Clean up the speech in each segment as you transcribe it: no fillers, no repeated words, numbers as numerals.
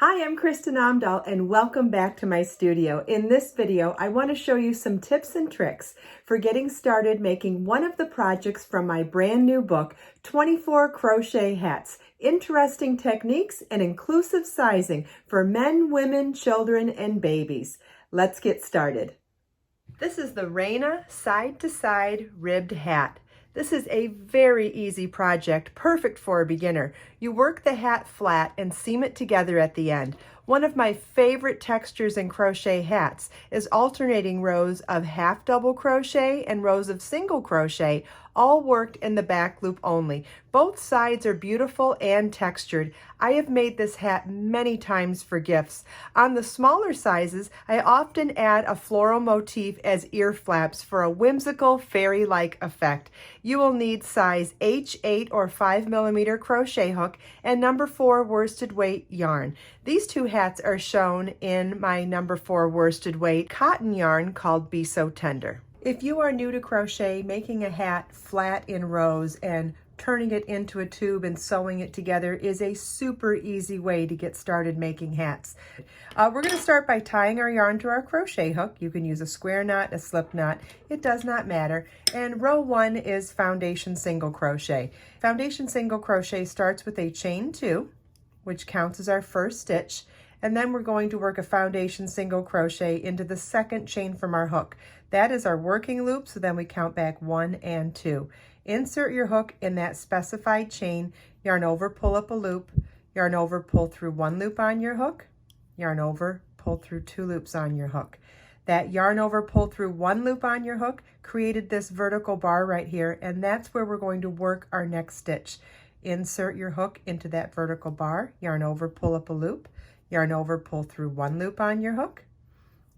Hi, I'm Kristin Omdahl and welcome back to my studio. In this video, I want to show you some tips and tricks for getting started making one of the projects from my brand new book, 24 Crochet Hats, Interesting Techniques and Inclusive Sizing for Men, Women, Children, and Babies. Let's get started. This is the Reina side-to-side ribbed hat. This is a very easy project, perfect for a beginner. You work the hat flat and seam it together at the end. One of my favorite textures in crochet hats is alternating rows of half double crochet and rows of single crochet, all worked in the back loop only. Both sides are beautiful and textured. I have made this hat many times for gifts. On the smaller sizes, I often add a floral motif as ear flaps for a whimsical fairy-like effect. You will need size H8 or 5mm crochet hook and number 4 worsted weight yarn. These two hats are shown in my number 4 worsted weight cotton yarn called Be So Tender. If you are new to crochet, making a hat flat in rows and turning it into a tube and sewing it together is a super easy way to get started making hats. We're going to start by tying our yarn to our crochet hook. You can use a square knot, a slip knot, it does not matter. And row 1 is foundation single crochet. Foundation single crochet starts with a chain 2, which counts as our first stitch, and then we're going to work a foundation single crochet into the second chain from our hook. That is our working loop, so then we count back 1 and 2. Insert your hook in that specified chain, yarn over, pull up a loop, yarn over, pull through 1 loop on your hook, yarn over, pull through 2 loops on your hook. That yarn over, pull through 1 loop on your hook created this vertical bar right here, and that's where we're going to work our next stitch. Insert your hook into that vertical bar, yarn over, pull up a loop, yarn over, pull through 1 loop on your hook.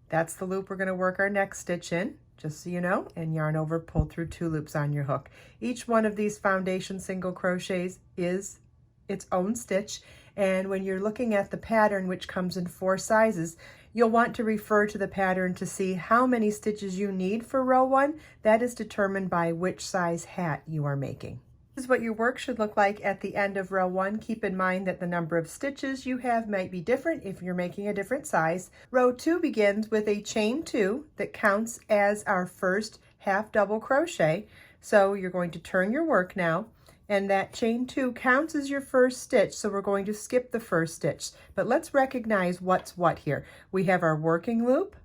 That's the loop we're going to work our next stitch in, just so you know, and yarn over, pull through 2 loops on your hook. Each one of these foundation single crochets is its own stitch, and when you're looking at the pattern, which comes in 4 sizes, you'll want to refer to the pattern to see how many stitches you need for row 1. That is determined by which size hat you are making. This is what your work should look like at the end of row 1. Keep in mind that the number of stitches you have might be different if you're making a different size. Row 2 begins with a chain 2 that counts as our first half double crochet. So you're going to turn your work now, and that chain 2 counts as your first stitch, so we're going to skip the first stitch. But let's recognize what's what here. We have our working loop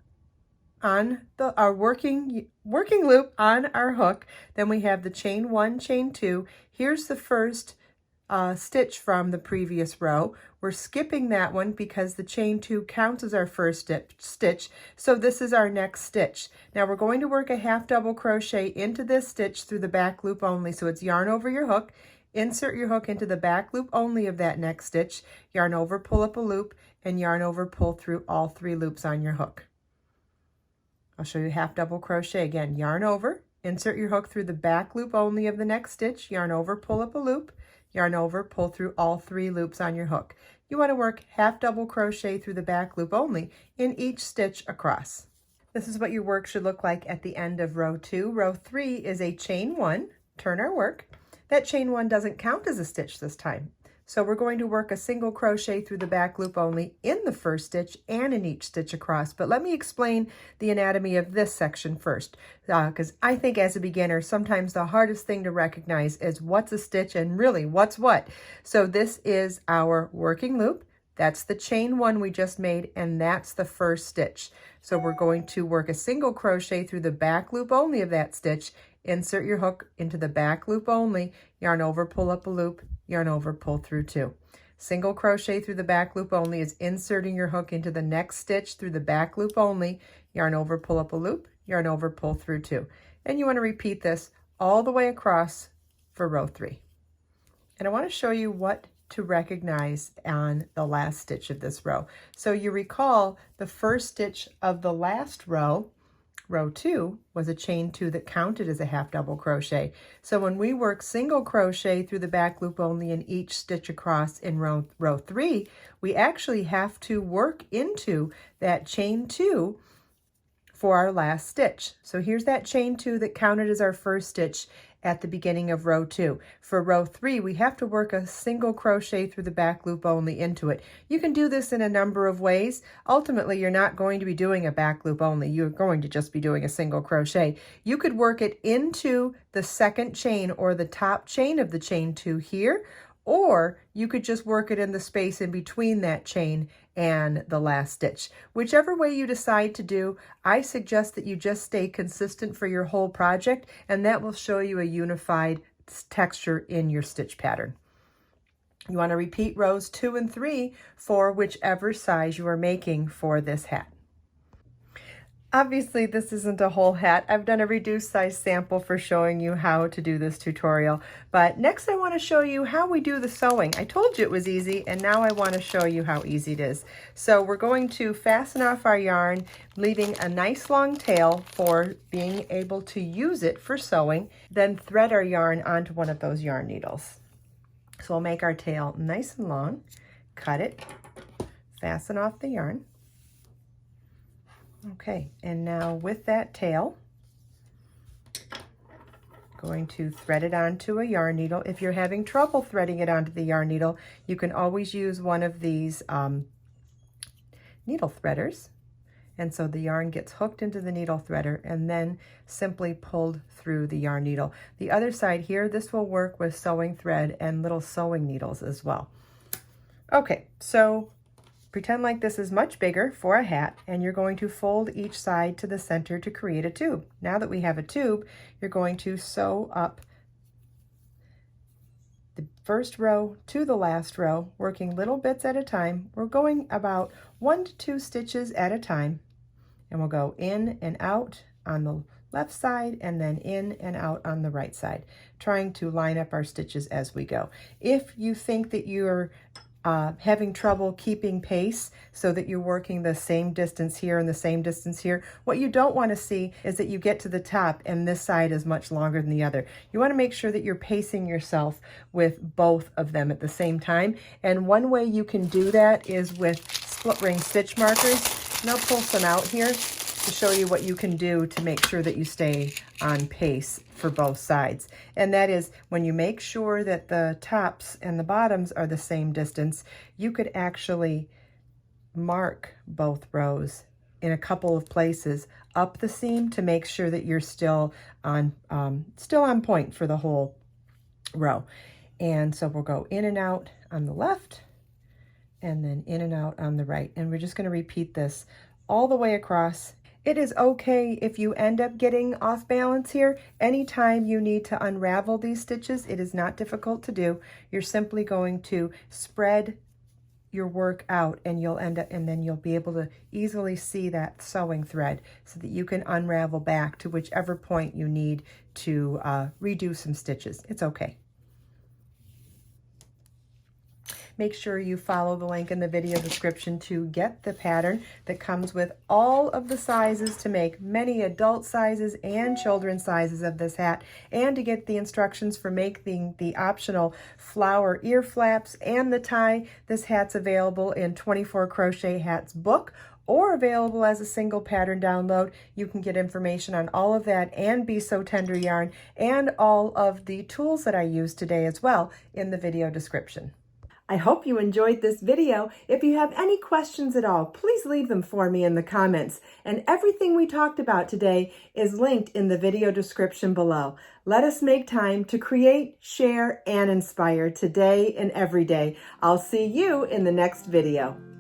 on our working loop on our hook, then we have the chain 1, chain 2. Here's the first stitch from the previous row. We're skipping that one because the chain 2 counts as our first stitch, so this is our next stitch. Now we're going to work a half double crochet into this stitch through the back loop only, so it's yarn over your hook, insert your hook into the back loop only of that next stitch, yarn over, pull up a loop, and yarn over, pull through all 3 loops on your hook. I'll show you half double crochet again. Yarn over, insert your hook through the back loop only of the next stitch, yarn over, pull up a loop, yarn over, pull through all 3 loops on your hook. You want to work half double crochet through the back loop only in each stitch across. This is what your work should look like at the end of row 2. Row 3 is a chain 1, turn our work. That chain 1 doesn't count as a stitch this time. So we're going to work a single crochet through the back loop only in the first stitch and in each stitch across. But let me explain the anatomy of this section first, because I think as a beginner, sometimes the hardest thing to recognize is what's a stitch and really what's what. So this is our working loop. That's the chain 1 we just made, and that's the first stitch. So we're going to work a single crochet through the back loop only of that stitch, insert your hook into the back loop only, yarn over, pull up a loop, yarn over, pull through 2. Single crochet through the back loop only is inserting your hook into the next stitch through the back loop only, yarn over, pull up a loop, yarn over, pull through 2. And you want to repeat this all the way across for row 3. And I want to show you what to recognize on the last stitch of this row. So you recall the first stitch of the last row, row 2, was a chain 2 that counted as a half double crochet. So when we work single crochet through the back loop only in each stitch across in row 3, we actually have to work into that chain 2 for our last stitch. So here's that chain 2 that counted as our first stitch, at the beginning of row 2. For row 3, we have to work a single crochet through the back loop only into it. You can do this in a number of ways. Ultimately, you're not going to be doing a back loop only. You're going to just be doing a single crochet. You could work it into the second chain or the top chain of the chain 2 here, or you could just work it in the space in between that chain and the last stitch. Whichever way you decide to do, I suggest that you just stay consistent for your whole project, and that will show you a unified texture in your stitch pattern. You want to repeat rows 2 and 3 for whichever size you are making for this hat. Obviously, this isn't a whole hat. I've done a reduced size sample for showing you how to do this tutorial. But next I want to show you how we do the sewing. I told you it was easy, and now I want to show you how easy it is. So we're going to fasten off our yarn, leaving a nice long tail for being able to use it for sewing, then thread our yarn onto one of those yarn needles. So we'll make our tail nice and long, cut it, fasten off the yarn. Okay, and now with that tail, going to thread it onto a yarn needle. If you're having trouble threading it onto the yarn needle, you can always use one of these needle threaders. And so the yarn gets hooked into the needle threader and then simply pulled through the yarn needle. The other side here, this will work with sewing thread and little sewing needles as well. Okay, so pretend like this is much bigger for a hat, and you're going to fold each side to the center to create a tube. Now that we have a tube, you're going to sew up the first row to the last row, working little bits at a time. We're going about 1 to 2 stitches at a time, and we'll go in and out on the left side and then in and out on the right side, trying to line up our stitches as we go. If you think that you're having trouble keeping pace so that you're working the same distance here and the same distance here, what you don't want to see is that you get to the top and this side is much longer than the other. You want to make sure that you're pacing yourself with both of them at the same time. And one way you can do that is with split ring stitch markers. And I'll pull some out here to show you what you can do to make sure that you stay on pace for both sides. And that is, when you make sure that the tops and the bottoms are the same distance, you could actually mark both rows in a couple of places up the seam to make sure that you're still on point for the whole row. And so we'll go in and out on the left and then in and out on the right. And we're just going to repeat this all the way across. It is okay if you end up getting off balance here. Anytime you need to unravel these stitches, it is not difficult to do. You're simply going to spread your work out and you'll end up, and then you'll be able to easily see that sewing thread so that you can unravel back to whichever point you need to redo some stitches. It's okay. Make sure you follow the link in the video description to get the pattern that comes with all of the sizes to make many adult sizes and children's sizes of this hat, and to get the instructions for making the optional flower ear flaps and the tie. This hat's available in 24 Crochet Hats Book or available as a single pattern download. You can get information on all of that and Be So Tender yarn and all of the tools that I used today as well in the video description. I hope you enjoyed this video. If you have any questions at all, please leave them for me in the comments. And everything we talked about today is linked in the video description below. Let us make time to create, share, and inspire today and every day. I'll see you in the next video.